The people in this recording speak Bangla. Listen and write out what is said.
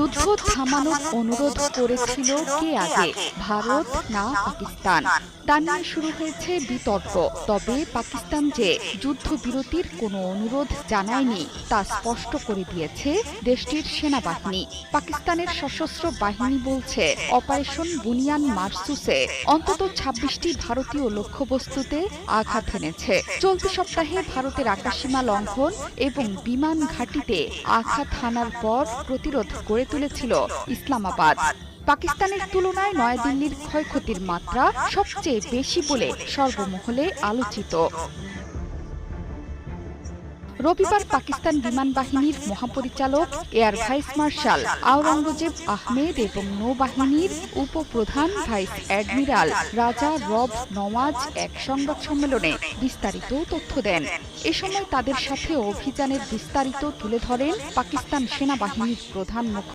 যুদ্ধ থামানোর অনুরোধ করেছিল কে আগে, ভারত না পাকিস্তান? তা নিয়ে শুরু হয়েছে বিতর্ক। তবে পাকিস্তান যে যুদ্ধবিরতির কোনো অনুরোধ জানায়নি তা স্পষ্ট করে দিয়েছে দেশটির সেনাবাহিনী। পাকিস্তানের সশস্ত্র বাহিনী বলছে, অপারেশন বুনিয়ান মারসুসে অন্তত ২৬টি ভারতীয় লক্ষ্যবস্তুতে আঘাত হেনেছে। চলতি সপ্তাহে ভারতের আকাশসীমা লঙ্ঘন এবং বিমান ঘাঁটিতে আঘাত হানার পর প্রতিরোধ গড়ে তুলেছিল ইসলামাবাদ। পাকিস্তানের তুলনায় নয়াদিল্লির ক্ষয়ক্ষতির মাত্রা সবচেয়ে বেশি বলে সর্বমহলে আলোচিত। রবিবার পাকিস্তান বিমান বাহিনীর মহাপরিচালক air vice marshal Aurangzeb Ahmed এবং নৌবাহিনীর উপপ্রধান ভাইস অ্যাডমিরাল রাজা রব নওয়াজ এক সংবাদ সম্মেলনে বিস্তারিত তথ্য দেন। এ সময় তাদের সাথে অভিযানের বিস্তারিত তুলে ধরেন পাকিস্তান সেনাবাহিনীর প্রধান